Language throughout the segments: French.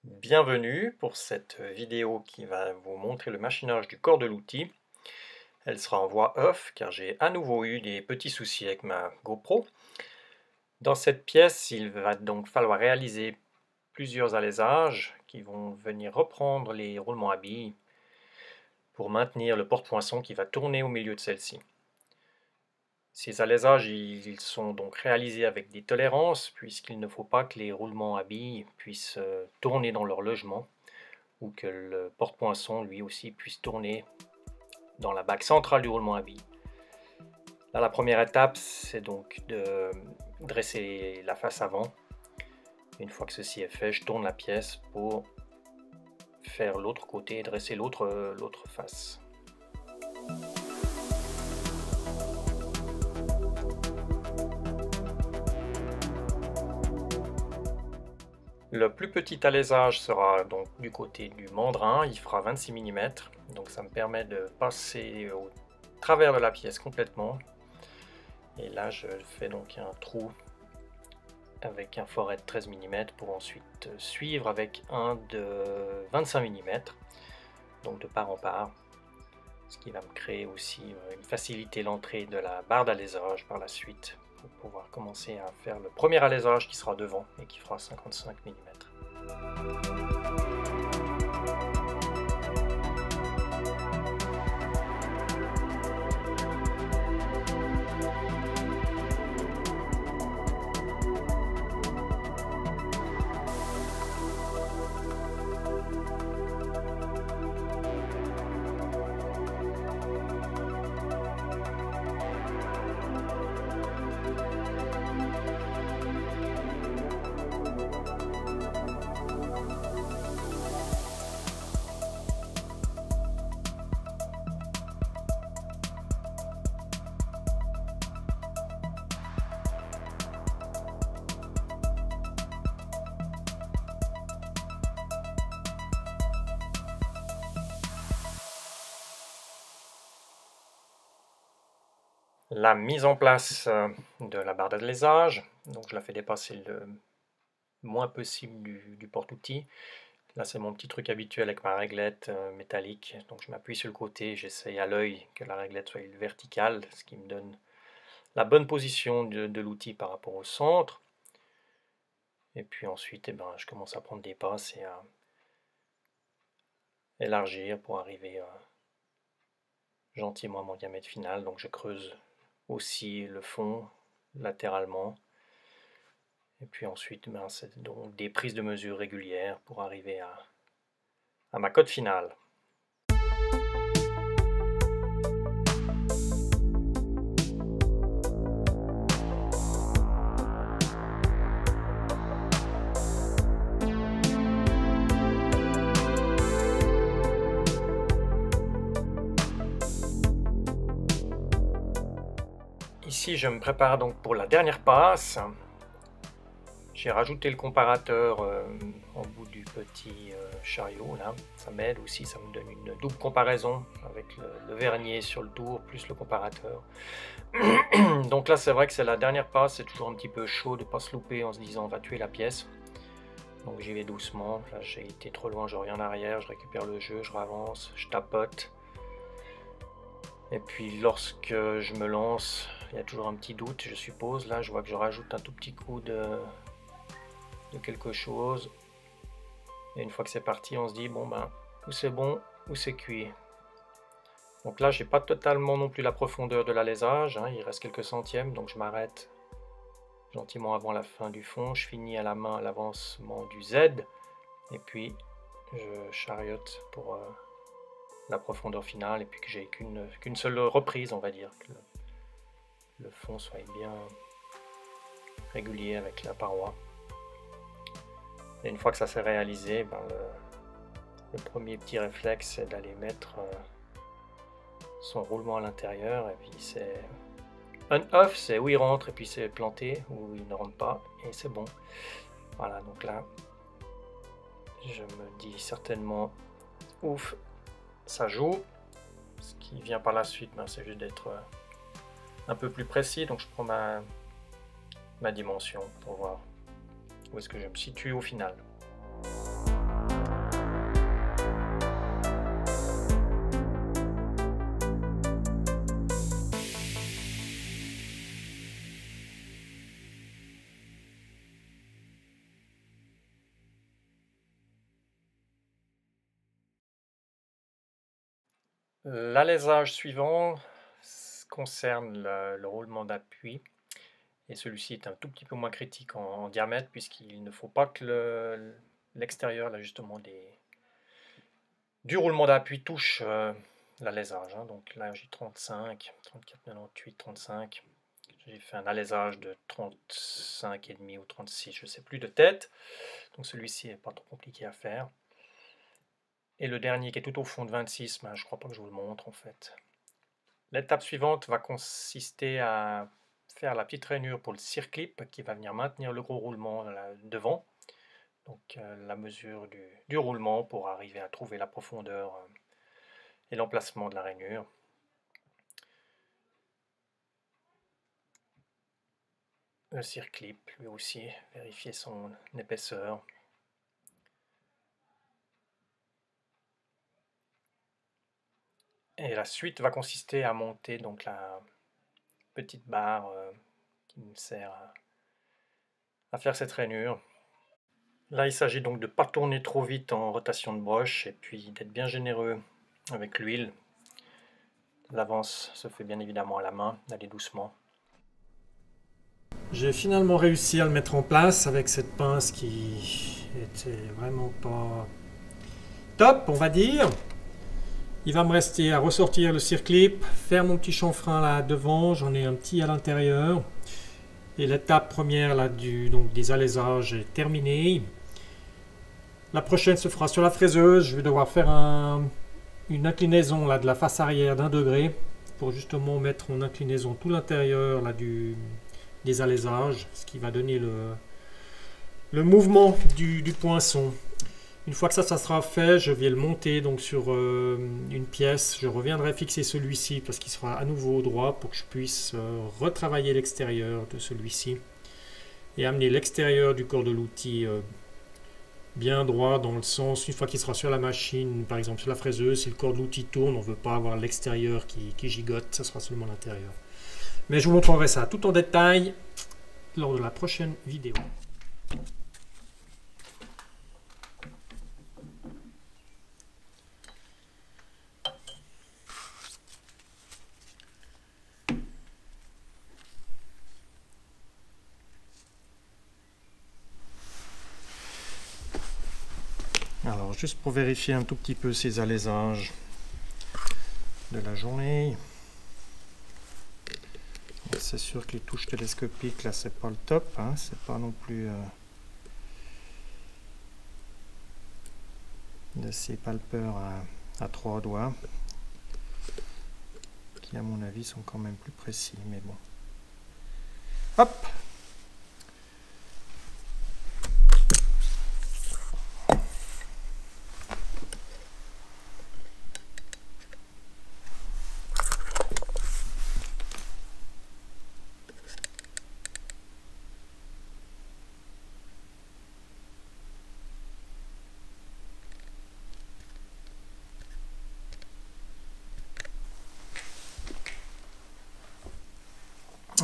Bienvenue pour cette vidéo qui va vous montrer le machinage du corps de l'outil. Elle sera en voix off car j'ai à nouveau eu des petits soucis avec ma GoPro. Dans cette pièce, il va donc falloir réaliser plusieurs alaisages qui vont venir reprendre les roulements à billes pour maintenir le porte-poinçon qui va tourner au milieu de celle-ci. Ces alaisages ils sont donc réalisés avec des tolérances puisqu'il ne faut pas que les roulements à billes puissent tourner dans leur logement ou que le porte-poinçon lui aussi puisse tourner dans la bague centrale du roulement à billes. Là, la première étape, c'est donc de dresser la face avant. Une fois que ceci est fait, je tourne la pièce pour faire l'autre côté et dresser l'autre face. Le plus petit alésage sera donc du côté du mandrin, il fera 26 mm, donc ça me permet de passer au travers de la pièce complètement. Et là je fais donc un trou avec un foret de 13 mm pour ensuite suivre avec un de 25 mm, donc de part en part, ce qui va me créer aussi faciliter l'entrée de la barre d'alésage par la suite pour pouvoir commencer à faire le premier alésage qui sera devant et qui fera 55 mm. La mise en place de la barre d'alésage, donc je la fais dépasser le moins possible du porte-outil. Là c'est mon petit truc habituel avec ma réglette métallique, donc je m'appuie sur le côté, j'essaye à l'œil que la réglette soit verticale, ce qui me donne la bonne position de l'outil par rapport au centre. Et puis ensuite je commence à prendre des passes et à élargir pour arriver gentiment à mon diamètre final. Donc je creuse aussi le fond latéralement. Et puis ensuite, c'est donc des prises de mesure régulières pour arriver à ma cote finale. Ici, je me prépare donc pour la dernière passe. J'ai rajouté le comparateur au bout du petit chariot là, ça m'aide aussi, ça me donne une double comparaison avec le vernier sur le tour plus le comparateur. Donc là c'est vrai que c'est la dernière passe, c'est toujours un petit peu chaud de ne pas se louper en se disant on va tuer la pièce. Donc j'y vais doucement, là j'ai été trop loin, je reviens en arrière, je récupère le jeu, je ravance, je tapote. Et puis lorsque je me lance, il y a toujours un petit doute je suppose, là je vois que je rajoute un tout petit coup de quelque chose, et une fois que c'est parti on se dit bon ou c'est bon ou c'est cuit. Donc là j'ai pas totalement non plus la profondeur de l'alésage, il reste quelques centièmes, donc je m'arrête gentiment avant la fin du fond, je finis à la main l'avancement du Z et puis je chariote pour la profondeur finale, et puis que j'ai qu'une seule reprise, on va dire, que le fond soit bien régulier avec la paroi. Et une fois que ça s'est réalisé, le premier petit réflexe c'est d'aller mettre son roulement à l'intérieur, et puis c'est on-off, c'est où il rentre et puis c'est planté, ou il ne rentre pas et c'est bon. Voilà, donc là je me dis certainement ouf, ça joue. Ce qui vient par la suite, c'est juste d'être un peu plus précis, donc je prends ma dimension pour voir où est-ce que je me situe au final. L'alésage suivant concerne le roulement d'appui. Et celui-ci est un tout petit peu moins critique en diamètre, puisqu'il ne faut pas que l'extérieur, l'ajustement du roulement d'appui touche l'alésage. Donc là j'ai 35, 34, 98, 35. J'ai fait un alésage de 35,5 ou 36, je ne sais plus de tête. Donc celui-ci n'est pas trop compliqué à faire. Et le dernier qui est tout au fond de 26, je ne crois pas que je vous le montre en fait. L'étape suivante va consister à faire la petite rainure pour le circlip qui va venir maintenir le gros roulement là, devant. Donc la mesure du roulement pour arriver à trouver la profondeur et l'emplacement de la rainure. Le circlip, lui aussi, vérifier son épaisseur. Et la suite va consister à monter donc la petite barre qui nous sert à faire cette rainure. Là, il s'agit donc de ne pas tourner trop vite en rotation de broche et puis d'être bien généreux avec l'huile. L'avance se fait bien évidemment à la main, d'aller doucement. J'ai finalement réussi à le mettre en place avec cette pince qui était vraiment pas top, on va dire. Il va me rester à ressortir le circlip, faire mon petit chanfrein là devant, j'en ai un petit à l'intérieur. Et l'étape première là, donc des alésages est terminée. La prochaine se fera sur la fraiseuse. Je vais devoir faire une inclinaison là, de la face arrière d'1 degré pour justement mettre en inclinaison tout l'intérieur là, des alésages, ce qui va donner le mouvement du poinçon. Une fois que ça sera fait, je vais le monter donc sur une pièce. Je reviendrai fixer celui-ci parce qu'il sera à nouveau au droit pour que je puisse retravailler l'extérieur de celui-ci et amener l'extérieur du corps de l'outil bien droit dans le sens, une fois qu'il sera sur la machine, par exemple sur la fraiseuse, si le corps de l'outil tourne, on ne veut pas avoir l'extérieur qui gigote, ça sera seulement l'intérieur. Mais je vous montrerai ça tout en détail lors de la prochaine vidéo. Alors, juste pour vérifier un tout petit peu ces alésages de la journée. C'est sûr que les touches télescopiques, là, c'est pas le top. Hein, c'est pas non plus de ces palpeurs à 3 doigts. Qui, à mon avis, sont quand même plus précis. Mais bon. Hop!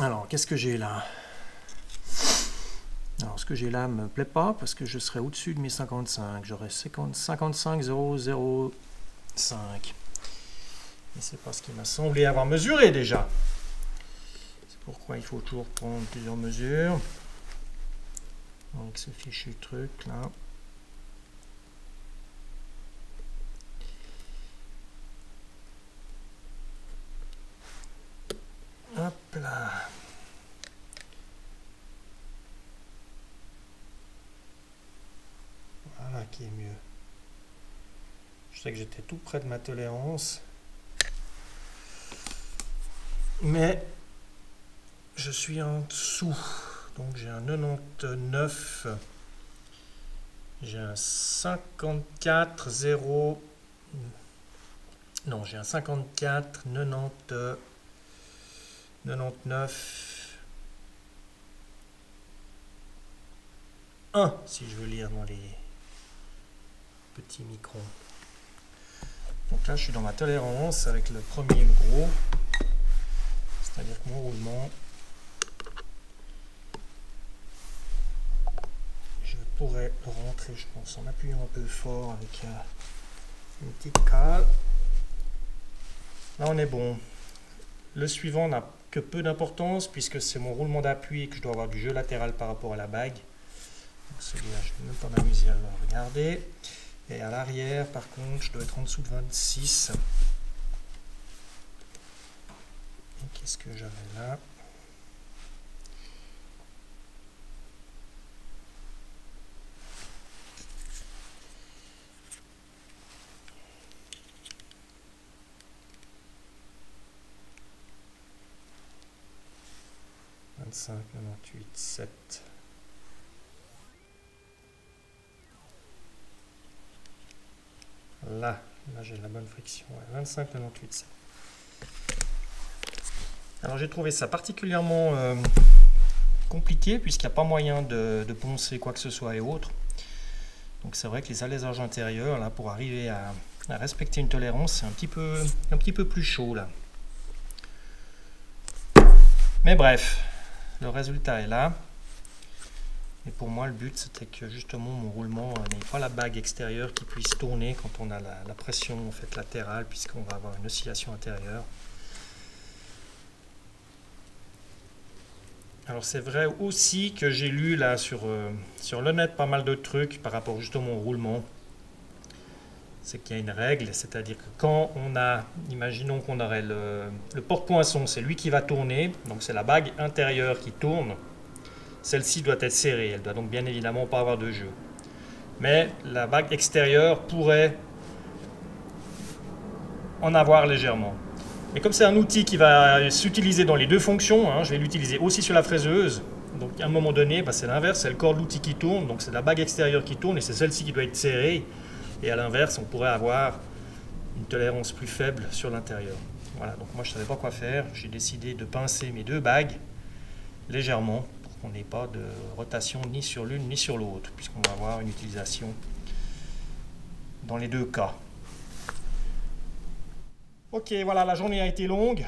Alors, qu'est-ce que j'ai là? Alors, ce que j'ai là ne me plaît pas parce que je serai au-dessus de mes 55. J'aurai 55,005. Et c'est pas ce qui m'a semblé avoir mesuré déjà. C'est pourquoi il faut toujours prendre plusieurs mesures. Avec ce fichu truc là. Hop là. Voilà qui est mieux. Je sais que j'étais tout près de ma tolérance. Mais je suis en dessous. Donc j'ai un 99. J'ai un 54, 0. Non, j'ai un 54, 90. 99 1 si je veux lire dans les petits microns. Donc là je suis dans ma tolérance avec le premier gros, c'est-à-dire que mon roulement, je pourrais le rentrer, je pense, en appuyant un peu fort avec une petite cale. Là on est bon. Le suivant n'a que peu d'importance puisque c'est mon roulement d'appui et que je dois avoir du jeu latéral par rapport à la bague. Donc celui-là je ne vais même pas m'amuser à le regarder. Et à l'arrière par contre je dois être en dessous de 26. Et qu'est-ce que j'avais là? « 25, 98, 7. Là j'ai la bonne friction. Ouais, 25, 98, 7. Alors j'ai trouvé ça particulièrement compliqué puisqu'il n'y a pas moyen de poncer quoi que ce soit et autres. Donc c'est vrai que les allésages intérieurs, là, pour arriver à respecter une tolérance, c'est un petit peu plus chaud là. Mais bref, le résultat est là. Et pour moi, le but, c'était que justement mon roulement n'ait pas la bague extérieure qui puisse tourner quand on a la pression en fait, latérale, puisqu'on va avoir une oscillation intérieure. Alors c'est vrai aussi que j'ai lu là sur le net pas mal de trucs par rapport justement au roulement. C'est qu'il y a une règle, c'est-à-dire que quand on a, imaginons qu'on aurait le porte-poinçon, c'est lui qui va tourner, donc c'est la bague intérieure qui tourne. Celle-ci doit être serrée, elle doit donc bien évidemment pas avoir de jeu. Mais la bague extérieure pourrait en avoir légèrement. Et comme c'est un outil qui va s'utiliser dans les deux fonctions, hein, je vais l'utiliser aussi sur la fraiseuse. Donc à un moment donné, bah, c'est l'inverse, c'est le corps de l'outil qui tourne, donc c'est la bague extérieure qui tourne et c'est celle-ci qui doit être serrée. Et à l'inverse, on pourrait avoir une tolérance plus faible sur l'intérieur. Voilà, donc moi je ne savais pas quoi faire, j'ai décidé de pincer mes deux bagues légèrement pour qu'on n'ait pas de rotation ni sur l'une ni sur l'autre, puisqu'on va avoir une utilisation dans les deux cas. Ok, voilà, la journée a été longue.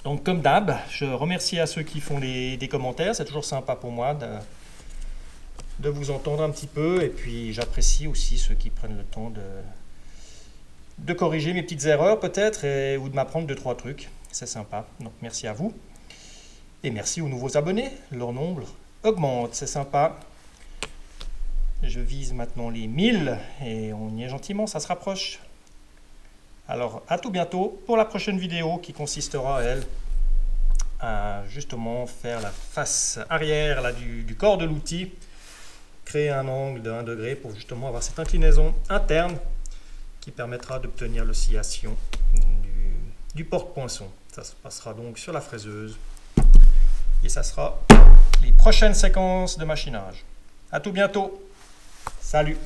Donc comme d'hab, je remercie à ceux qui font des commentaires. C'est toujours sympa pour moi de vous entendre un petit peu. Et puis j'apprécie aussi ceux qui prennent le temps de corriger mes petites erreurs peut-être ou de m'apprendre 2-3 trucs. C'est sympa. Donc merci à vous. Et merci aux nouveaux abonnés. Leur nombre augmente. C'est sympa. Je vise maintenant les 1000 et on y est gentiment, ça se rapproche. Alors, à tout bientôt pour la prochaine vidéo qui consistera, elle, à justement faire la face arrière là, du corps de l'outil, créer un angle de 1 degré pour justement avoir cette inclinaison interne qui permettra d'obtenir l'oscillation du porte-poinçon. Ça se passera donc sur la fraiseuse et ça sera les prochaines séquences de machinage. À tout bientôt. Salut!